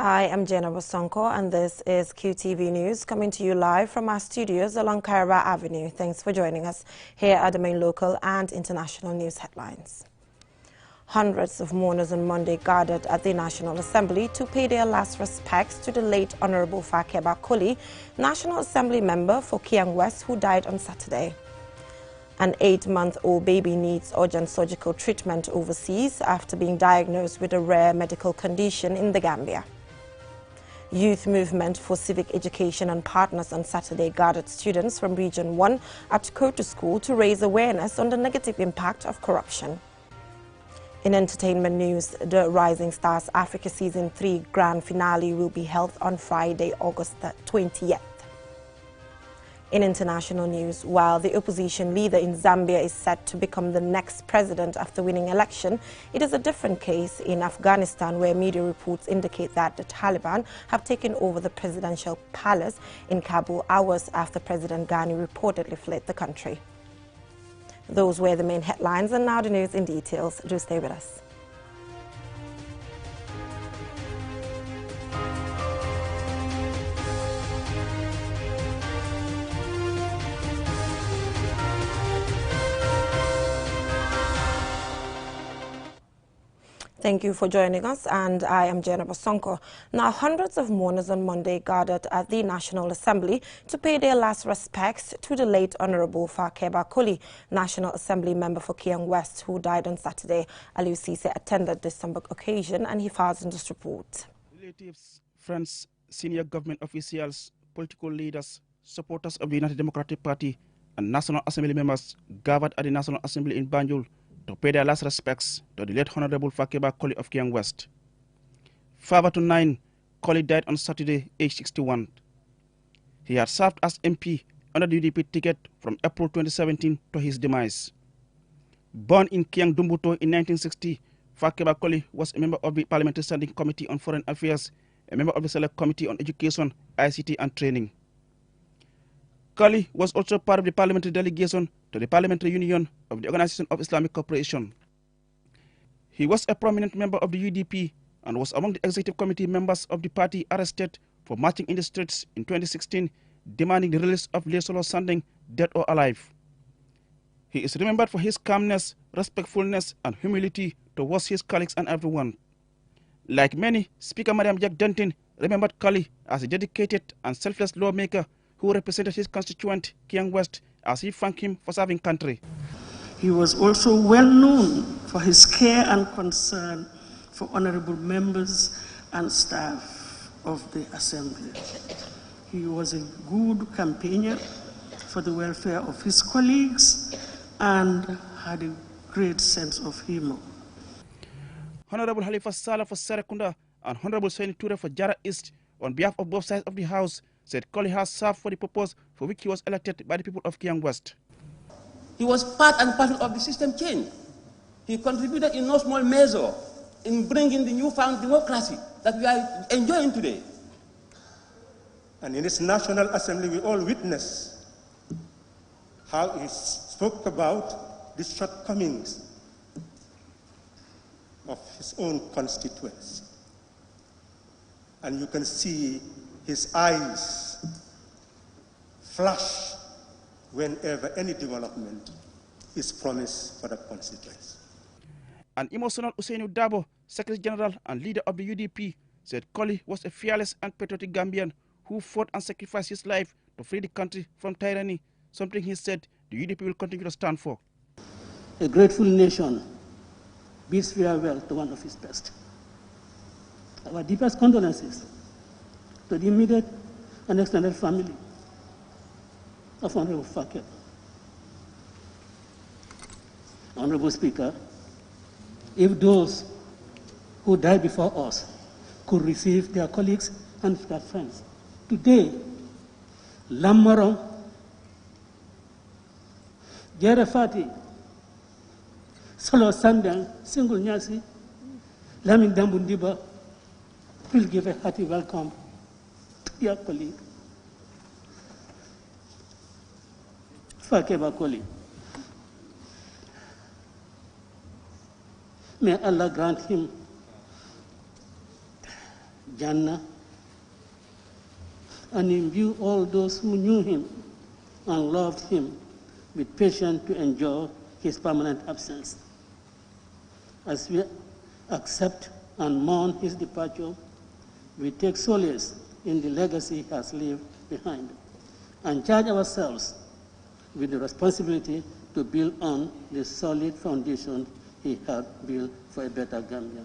I am Jenna Wasonko, and this is QTV News, coming to you live from our studios along Kairaba Avenue. Thanks for joining us. Here are the main local and international news headlines. Hundreds of mourners on Monday gathered at the National Assembly to pay their last respects to the late Honorable Fakeba Koli, National Assembly member for Kiang West, who died on Saturday. An 8-month-old baby needs urgent surgical treatment overseas after being diagnosed with a rare medical condition in the Gambia. Youth Movement for Civic Education and Partners on Saturday gathered students from Region 1 at Kotu School to raise awareness on the negative impact of corruption. In entertainment news, the Rising Stars Africa Season 3 Grand Finale will be held on Friday, August 20th. In international news, while the opposition leader in Zambia is set to become the next president after winning election, it is a different case in Afghanistan, where media reports indicate that the Taliban have taken over the presidential palace in Kabul hours after President Ghani reportedly fled the country. Those were the main headlines, and now the news in details. Do stay with us. Thank you for joining us, and I am Jenna Wasonko. Now, hundreds of mourners on Monday gathered at the National Assembly to pay their last respects to the late Honorable Fakeba Koli, National Assembly member for Kiang West, who died on Saturday. Aliu Cisse attended this somber occasion, and he files in this report. Relatives, friends, senior government officials, political leaders, supporters of the United Democratic Party, and National Assembly members gathered at the National Assembly in Banjul to pay their last respects to the late Honorable Fakeba Koli of Kiang West. Father to 9, Koli died on Saturday, age 61. He had served as MP under the UDP ticket from April 2017 to his demise. Born in Kiang Dumbuto in 1960, Fakeba Koli was a member of the Parliamentary Standing Committee on Foreign Affairs, a member of the Select Committee on Education, ICT and Training. Koli was also part of the parliamentary delegation to the Parliamentary Union of the Organization of Islamic Cooperation. He was a prominent member of the UDP and was among the executive committee members of the party arrested for marching in the streets in 2016, demanding the release of Lesolo Sanding, dead or alive. He is remembered for his calmness, respectfulness, and humility towards his colleagues and everyone. Like many, Speaker Mariam Jack Denton remembered Koli as a dedicated and selfless lawmaker who represented his constituent, Kiang West, as he thanked him for serving country. He was also well known for his care and concern for honorable members and staff of the Assembly. He was a good campaigner for the welfare of his colleagues and had a great sense of humor. Honorable Halifa Saleh for Serekunda and Honorable Saini Ture for Jara East, on behalf of both sides of the House, said Koli has served for the purpose for which he was elected by the people of Kiang West. He was part and parcel of the system change. He contributed in no small measure in bringing the newfound democracy that we are enjoying today. And in this National Assembly, we all witness how he spoke about the shortcomings of his own constituents. And you can see his eyes flash whenever any development is promised for the constituency. An emotional Usainu Dabo, Secretary General and leader of the UDP, said Koli was a fearless and patriotic Gambian who fought and sacrificed his life to free the country from tyranny, something he said the UDP will continue to stand for. A grateful nation bids farewell to one of its best. Our deepest condolences to the immediate and extended family of Honorable Fakeba. Honorable Speaker, if those who died before us could receive their colleagues and their friends, today, Lamarong, Jerefati, Solo Sandang, Single Nyasi, Lamin Dambundiba will give a hearty welcome to your colleague, Fakeba Koli. May Allah grant him Jannah, and imbue all those who knew him and loved him with patience to endure his permanent absence. As we accept and mourn his departure, we take solace in the legacy he has left behind and charge ourselves with the responsibility to build on the solid foundation he had built for a better Gambia.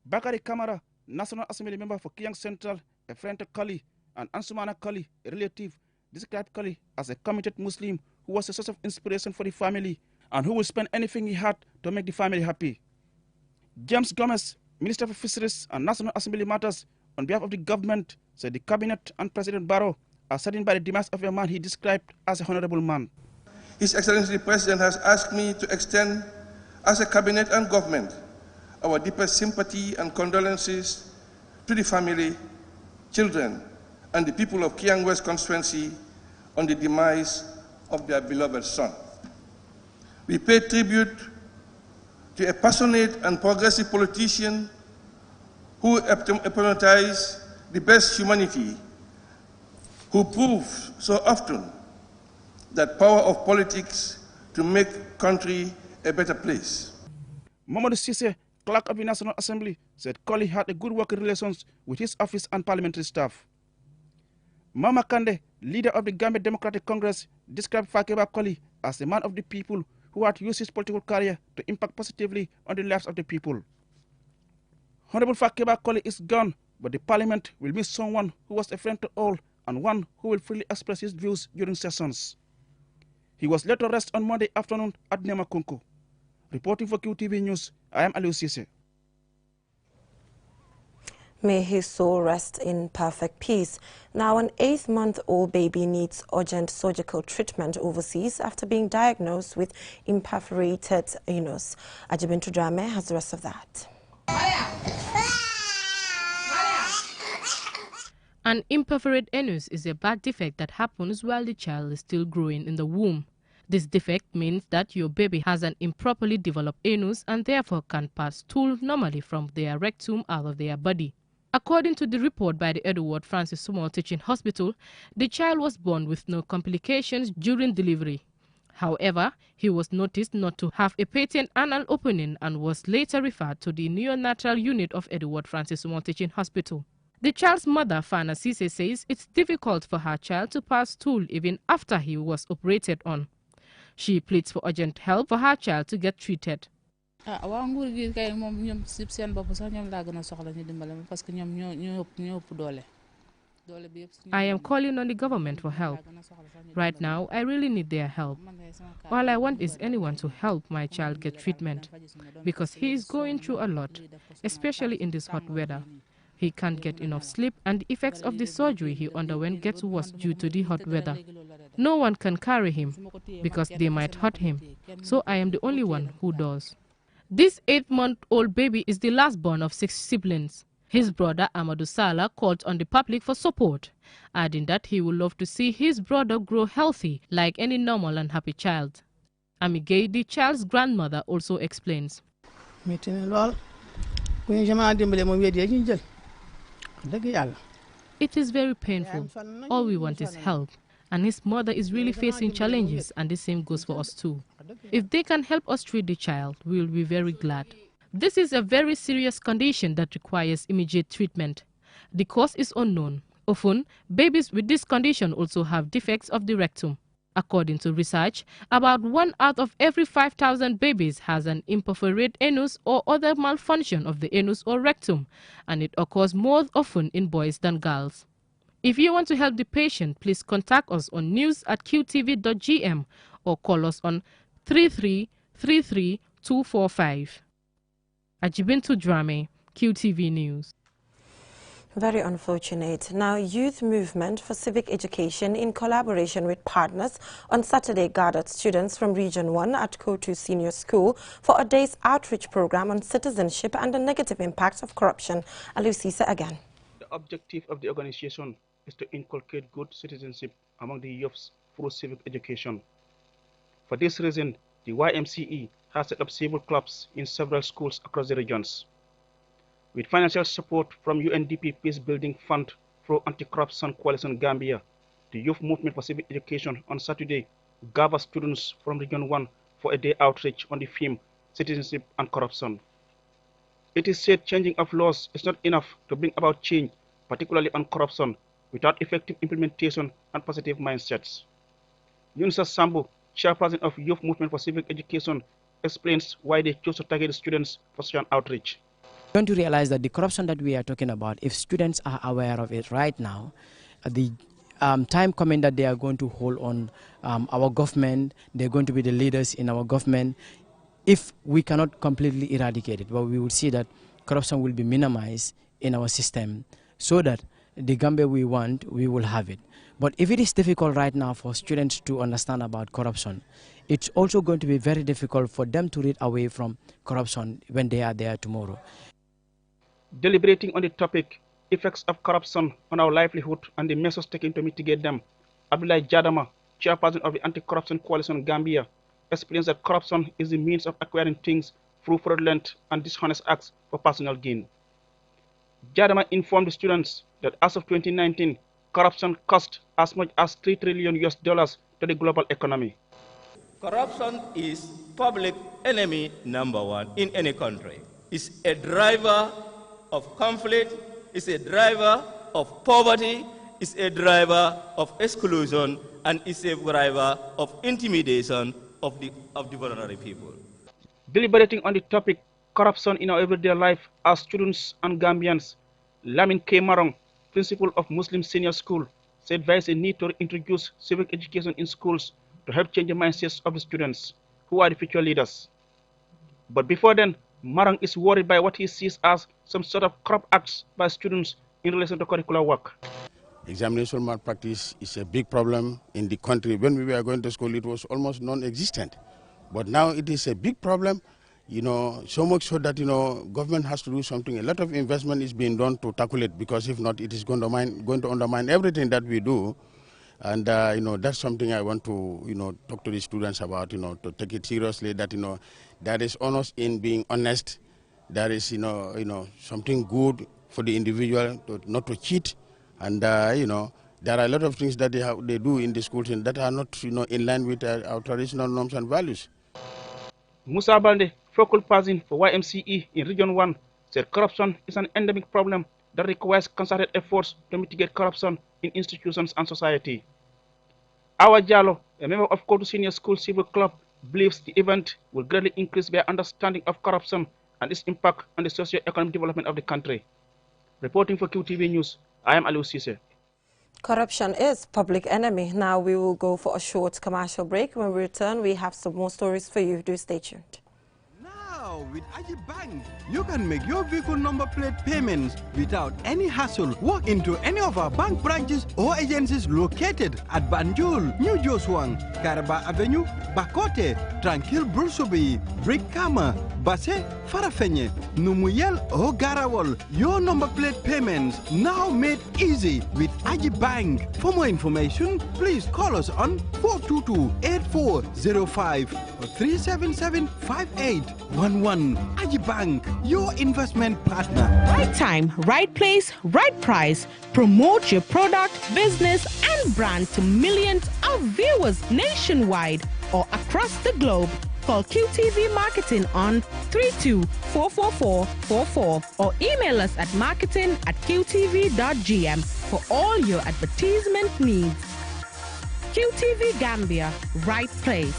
Bakari Kamara, National Assembly member for Kiang Central, a friend to Kali, and Ansumana Kali, a relative, described Kali as a committed Muslim who was a source of inspiration for the family and who will spend anything he had to make the family happy. James Gomez, Minister for Fisheries and National Assembly Matters, on behalf of the government, said the cabinet and President Barrow are saddened by the demise of a man he described as a honorable man. His Excellency the President has asked me to extend, as a cabinet and government, our deepest sympathy and condolences to the family, children, and the people of Kiang West constituency on the demise of their beloved son. We pay tribute to a passionate and progressive politician who epitomized the best humanity, who proved so often that power of politics to make country a better place. Mamadou Cissé, clerk of the National Assembly, said Koli had a good working relations with his office and parliamentary staff. Mama Kande, leader of the Gambia Democratic Congress, described Fakeba Koli as a man of the people who had used his political career to impact positively on the lives of the people. Honorable Fakeba Koli is gone, but the parliament will miss someone who was a friend to all and one who will freely express his views during sessions. He was laid to rest on Monday afternoon at Nemakunku. Reporting for QTV News, I am Aliou Cissé. May his soul rest in perfect peace. Now, an 8-month-old baby needs urgent surgical treatment overseas after being diagnosed with imperforated anus. Ajibintu Drame has the rest of that. An imperforated anus is a bad defect that happens while the child is still growing in the womb. This defect means that your baby has an improperly developed anus and therefore can pass stool normally from their rectum out of their body. According to the report by the Edward Francis Small Teaching Hospital, the child was born with no complications during delivery. However, he was noticed not to have a patent anal opening and was later referred to the neonatal unit of Edward Francis Small Teaching Hospital. The child's mother, Fana Cisse, says it's difficult for her child to pass stool even after he was operated on. She pleads for urgent help for her child to get treated. I am calling on the government for help. Right now, I really need their help. All I want is anyone to help my child get treatment, because he is going through a lot, especially in this hot weather. He can't get enough sleep, and the effects of the surgery he underwent gets worse due to the hot weather. No one can carry him because they might hurt him, so I am the only one who does. This 8-month-old baby is the last born of 6 siblings. His brother Amadou Sala called on the public for support, adding that he would love to see his brother grow healthy like any normal and happy child. Amigay, the child's grandmother, also explains. It is very painful. All we want is help. And his mother is really facing challenges, and the same goes for us too. If they can help us treat the child, we will be very glad. This is a very serious condition that requires immediate treatment. The cause is unknown. Often, babies with this condition also have defects of the rectum. According to research, about 1 out of every 5,000 babies has an imperforated anus or other malfunction of the anus or rectum, and it occurs more often in boys than girls. If you want to help the patient, please contact us on news@qtv.gm or call us on 33 Ajibintu Drame, QTV News. Very unfortunate. Now, Youth Movement for Civic Education, in collaboration with partners, on Saturday gathered students from Region 1 at Kotu Senior School for a day's outreach program on citizenship and the negative impacts of corruption. Aliou Cisse again. The objective of the organization is to inculcate good citizenship among the youths through civic education. For this reason, the YMCE has set up civil clubs in several schools across the regions. with financial support from UNDP Peace Building Fund through Anti-Corruption Coalition Gambia. The Youth Movement for Civic Education on Saturday gathered students from Region 1 for a day outreach on the theme Citizenship and Corruption. It is said changing of laws is not enough to bring about change, particularly on corruption, without effective implementation and positive mindsets. Yunus Sambu, chairperson of Youth Movement for Civic Education, explains why they chose to target students for such an outreach. We're going to realize that the corruption that we are talking about, if students are aware of it right now, the time coming that they are going to hold on our government, they're going to be the leaders in our government. If we cannot completely eradicate it, well, we will see that corruption will be minimized in our system so that the Gambia we want, we will have it. But if it is difficult right now for students to understand about corruption, it's also going to be very difficult for them to read away from corruption when they are there tomorrow. Deliberating on the topic, effects of corruption on our livelihood and the measures taken to mitigate them, Abdullah Jadama, chairperson of the Anti-Corruption Coalition Gambia, explains that corruption is the means of acquiring things through fraudulent and dishonest acts for personal gain. Jadama informed the students that as of 2019, corruption cost as much as $3 trillion to the global economy. Corruption is public enemy #1 in any country. It's a driver of conflict, it's a driver of poverty, it's a driver of exclusion, and it's a driver of intimidation of the vulnerable people. Deliberating on the topic corruption in our everyday life as students and Gambians, Lamin K. Marong, principal of Muslim Senior School, said there is a need to introduce civic education in schools to help change the mindsets of the students, who are the future leaders. But before then, Marang is worried by what he sees as some sort of corrupt acts by students in relation to curricular work. Examination malpractice is a big problem in the country. When we were going to school, it was almost non-existent. But now it is a big problem, so much so that, government has to do something. A lot of investment is being done to tackle it, because if not, it is going to undermine everything that we do. And, that's something I want to, talk to the students about, to take it seriously, that, there is honest in being honest. There is, something good for the individual, not to cheat. And, there are a lot of things that they do in the schools that are not, in line with our traditional norms and values. Musa Balde, focal person for YMCE in Region 1, said corruption is an endemic problem that requires concerted efforts to mitigate corruption in institutions and society. Awa Jallo, a member of Kotu Senior School Civil Club, believes the event will greatly increase their understanding of corruption and its impact on the socio-economic development of the country. Reporting for QTV News, I am Aliou Cisse. Corruption is public enemy. Now we will go for a short commercial break. When we return, we have some more stories for you. Do stay tuned. Now, with Aji Bank, you can make your vehicle number plate payments without any hassle. Walk into any of our bank branches or agencies located at Banjul, New Joswang, Karaba Avenue, Bakote, Tranquil Brusubi, Brikama, Basse, Farafenye, Numuyel or Garawal. Your number plate payments now made easy with Aji Bank. For more information, please call us on 422-8405 or 377-5811. Aji Bank, your investment partner. Right time, right place, right price. Promote your product, business, and brand to millions of viewers nationwide or across the globe. Call QTV Marketing on 32-44444 or email us at marketing@qtv.gm for all your advertisement needs. QTV Gambia, right place.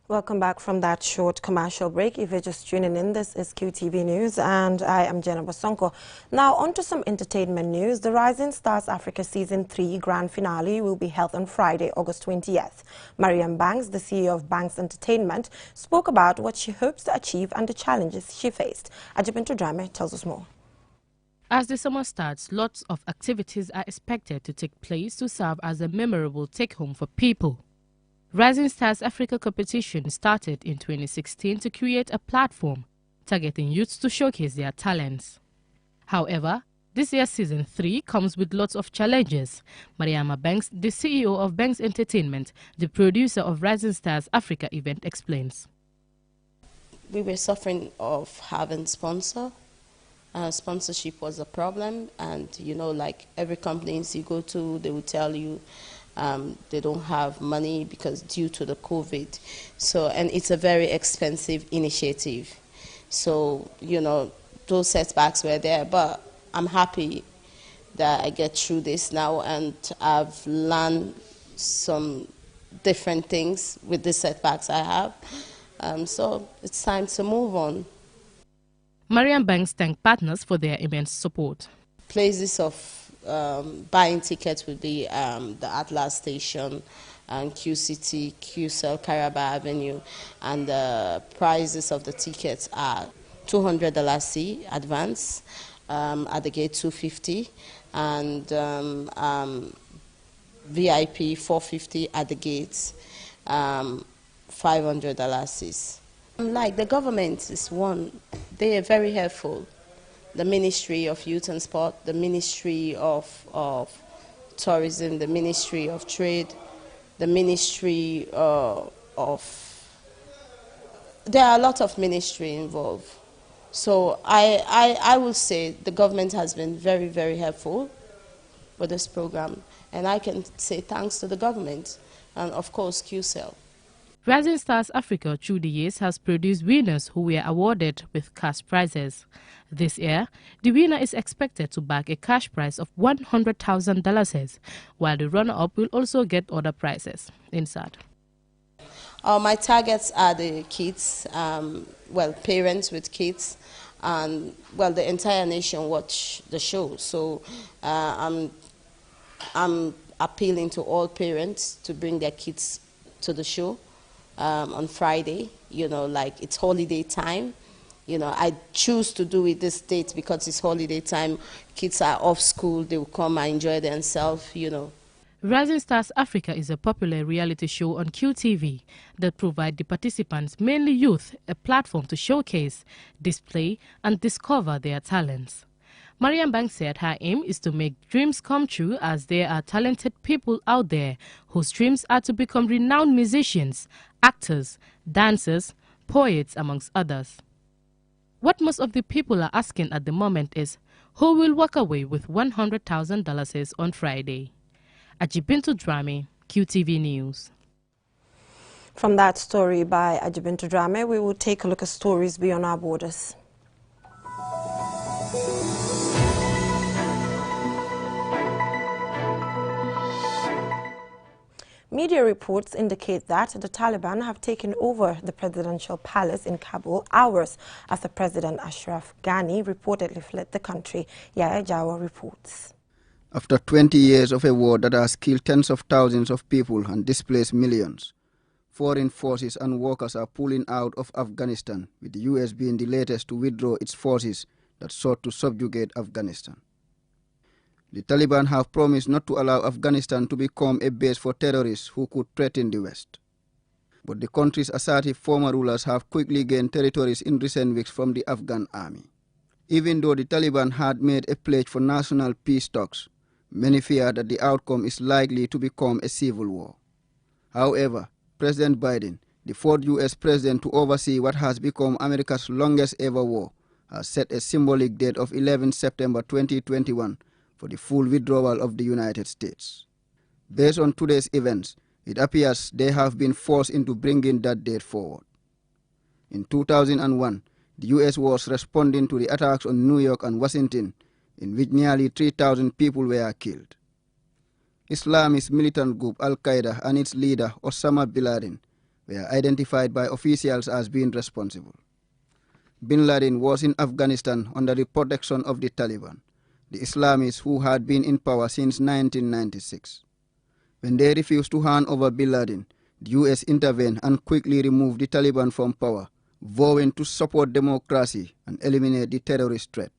Welcome back from that short commercial break. If you're just tuning in, this is QTV News and I am Jenna Bosonko. Now on to some entertainment news. The Rising Stars Africa Season 3 Grand Finale will be held on Friday, August 20th. Mariam Banks, the CEO of Banks Entertainment, spoke about what she hopes to achieve and the challenges she faced. Ajibinto Drame tells us more. As the summer starts, lots of activities are expected to take place to serve as a memorable take-home for people. Rising Stars Africa competition started in 2016 to create a platform targeting youths to showcase their talents. However, this year's Season 3 comes with lots of challenges. Mariama Banks, the CEO of Banks Entertainment, the producer of Rising Stars Africa event, explains. We were suffering of having sponsor. Sponsorship was a problem, and you know, like every company you go to, they will tell you they don't have money because due to the COVID. So, and it's a very expensive initiative. So, you know, those setbacks were there, but I'm happy that I get through this now, and I've learned some different things with the setbacks I have. So it's time to move on. Mariam Banks thanked partners for their immense support. Places of buying tickets would be the Atlas Station and QCT, QCell, Caraba Avenue, and the prices of the tickets are $200 C advance, at the gate $250, and VIP $450 at the gates, $500 C's. Like the government is one, they are very helpful. The Ministry of Youth and Sport, the Ministry of Tourism, the Ministry of Trade, the Ministry there are a lot of ministry involved. So I will say the government has been very, very helpful with this program. And I can say thanks to the government and, of course, QCell. Rising Stars Africa through the years has produced winners who were awarded with cash prizes. This year, the winner is expected to bag a cash prize of $100,000, while the runner-up will also get other prizes. Inside. My targets are the kids, parents with kids, and, the entire nation watch the show. So I'm appealing to all parents to bring their kids to the show on Friday. You know, like it's holiday time. You know, I choose to do it this date because it's holiday time. Kids are off school. They will come and enjoy themselves, you know. Rising Stars Africa is a popular reality show on QTV that provides the participants, mainly youth, a platform to showcase, display, and discover their talents. Mariam Banks said her aim is to make dreams come true, as there are talented people out there whose dreams are to become renowned musicians, actors, dancers, poets, amongst others. What most of the people are asking at the moment is, who will walk away with $100,000 on Friday? Ajibintu Drame, QTV News. From that story by Ajibintu Drame, we will take a look at stories beyond our borders. Media reports indicate that the Taliban have taken over the presidential palace in Kabul hours after President Ashraf Ghani reportedly fled the country. Yaya Jawa reports. After 20 years of a war that has killed tens of thousands of people and displaced millions, foreign forces and workers are pulling out of Afghanistan, with the US being the latest to withdraw its forces that sought to subjugate Afghanistan. The Taliban have promised not to allow Afghanistan to become a base for terrorists who could threaten the West. But the country's assertive former rulers have quickly gained territories in recent weeks from the Afghan army. Even though the Taliban had made a pledge for national peace talks, many fear that the outcome is likely to become a civil war. However, President Biden, the fourth U.S. president to oversee what has become America's longest ever war, has set a symbolic date of 11 September 2021 for the full withdrawal of the United States. Based on today's events, it appears they have been forced into bringing that date forward. In 2001, the U.S. was responding to the attacks on New York and Washington, in which nearly 3,000 people were killed. Islamist militant group Al-Qaeda and its leader Osama bin Laden were identified by officials as being responsible. Bin Laden was in Afghanistan under the protection of the Taliban, the Islamists who had been in power since 1996. When they refused to hand over bin Laden, the US intervened and quickly removed the Taliban from power, vowing to support democracy and eliminate the terrorist threat.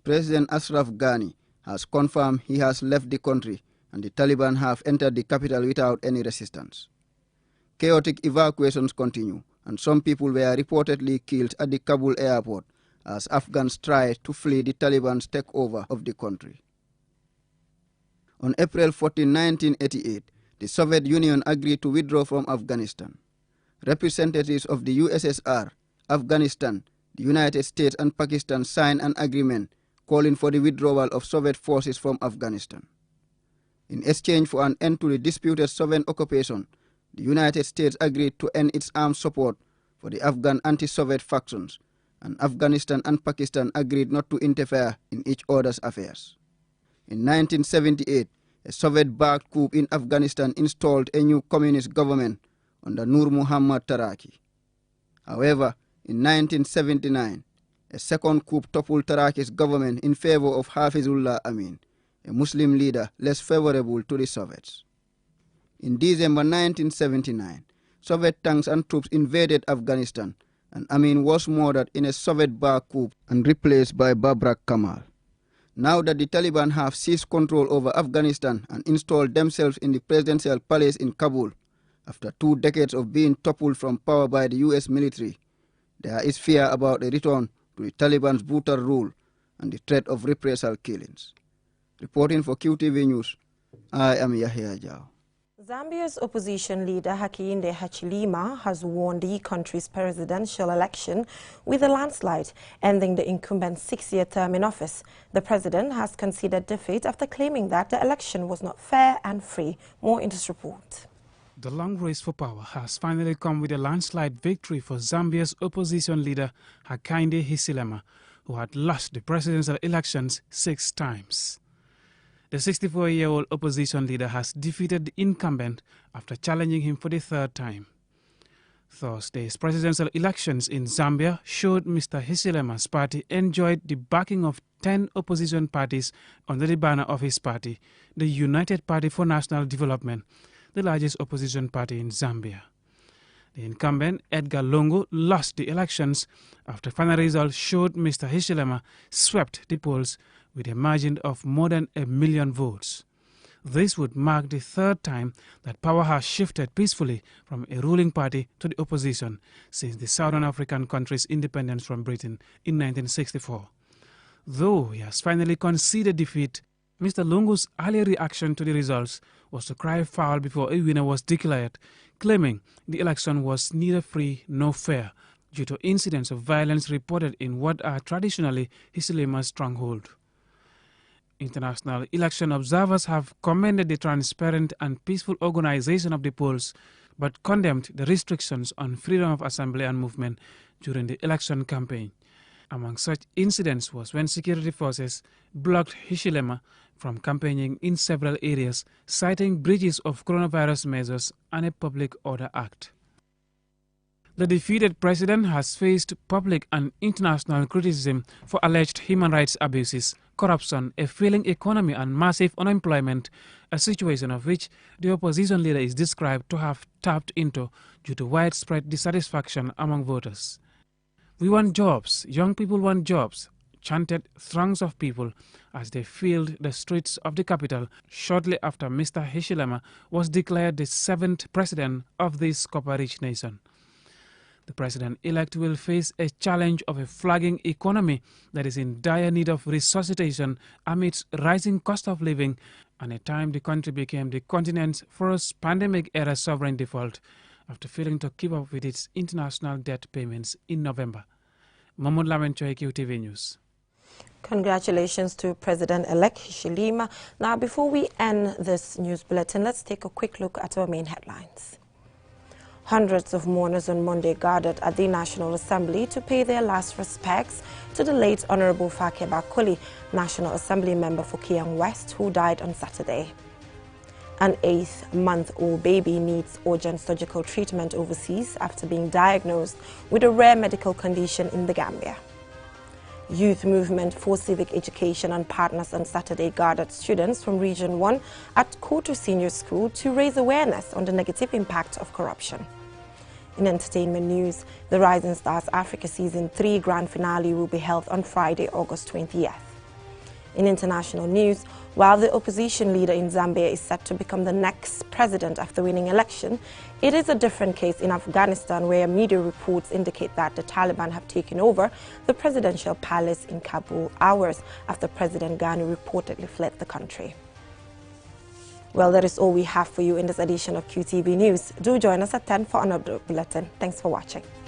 President Ashraf Ghani has confirmed he has left the country and the Taliban have entered the capital without any resistance. Chaotic evacuations continue and some people were reportedly killed at the Kabul airport as Afghans tried to flee the Taliban's takeover of the country. On April 14, 1988, the Soviet Union agreed to withdraw from Afghanistan. Representatives of the USSR, Afghanistan, the United States and Pakistan signed an agreement calling for the withdrawal of Soviet forces from Afghanistan. In exchange for an end to the disputed Soviet occupation, the United States agreed to end its armed support for the Afghan anti-Soviet factions, and Afghanistan and Pakistan agreed not to interfere in each other's affairs. In 1978, a Soviet-backed coup in Afghanistan installed a new communist government under Nur Muhammad Taraki. However, in 1979, a second coup toppled Taraki's government in favor of Hafizullah Amin, a Muslim leader less favorable to the Soviets. In December 1979, Soviet tanks and troops invaded Afghanistan, and Amin was murdered in a Soviet-backed coup and replaced by Babrak Kamal. Now that the Taliban have seized control over Afghanistan and installed themselves in the presidential palace in Kabul, after 2 decades of being toppled from power by the US military, there is fear about a return to the Taliban's brutal rule and the threat of reprisal killings. Reporting for QTV News, I am Yahya Jao. Zambia's opposition leader Hakainde Hichilema has won the country's presidential election with a landslide, ending the incumbent's 6-year term in office. The president has conceded defeat after claiming that the election was not fair and free. More in this report. The long race for power has finally come with a landslide victory for Zambia's opposition leader Hakainde Hichilema, who had lost the presidential elections 6 times. The 64-year-old opposition leader has defeated the incumbent after challenging him for the 3rd time. Thursday's presidential elections in Zambia showed Mr. Hichilema's party enjoyed the backing of 10 opposition parties under the banner of his party, the United Party for National Development, the largest opposition party in Zambia. The incumbent, Edgar Lungu, lost the elections after final results showed Mr. Hichilema swept the polls with a margin of more than 1 million votes. This would mark the 3rd time that power has shifted peacefully from a ruling party to the opposition since the Southern African country's independence from Britain in 1964. Though he has finally conceded defeat, Mr. Lungu's early reaction to the results was to cry foul before a winner was declared, claiming the election was neither free nor fair due to incidents of violence reported in what are traditionally Hichilema's stronghold. International election observers have commended the transparent and peaceful organization of the polls, but condemned the restrictions on freedom of assembly and movement during the election campaign. Among such incidents was when security forces blocked Hichilema from campaigning in several areas, citing breaches of coronavirus measures and a Public Order Act. The defeated president has faced public and international criticism for alleged human rights abuses, corruption, a failing economy and massive unemployment, a situation of which the opposition leader is described to have tapped into due to widespread dissatisfaction among voters. "We want jobs, young people want jobs," chanted throngs of people as they filled the streets of the capital shortly after Mr. Hichilema was declared the 7th president of this copper-rich nation. The president-elect will face a challenge of a flagging economy that is in dire need of resuscitation amidst rising cost of living and a time the country became the continent's first pandemic-era sovereign default after failing to keep up with its international debt payments in November. Mahmoud Lamenchoy, QTV News. Congratulations to President-elect Hichilema. Now, before we end this news bulletin, let's take a quick look at our main headlines. Hundreds of mourners on Monday gathered at the National Assembly to pay their last respects to the late Honorable Fakeba Koli, National Assembly member for Kiang West, who died on Saturday. An 8-month-old baby needs urgent surgical treatment overseas after being diagnosed with a rare medical condition in the Gambia. Youth Movement for Civic Education and partners on Saturday gathered students from Region 1 at Kotu Senior School to raise awareness on the negative impact of corruption. In entertainment news, the Rising Stars Africa Season 3 Grand Finale will be held on Friday, August 20th. In international news, while the opposition leader in Zambia is set to become the next president after winning election, it is a different case in Afghanistan, where media reports indicate that the Taliban have taken over the presidential palace in Kabul hours after President Ghani reportedly fled the country. Well, that is all we have for you in this edition of QTV News. Do join us at 10 for another bulletin. Thanks for watching.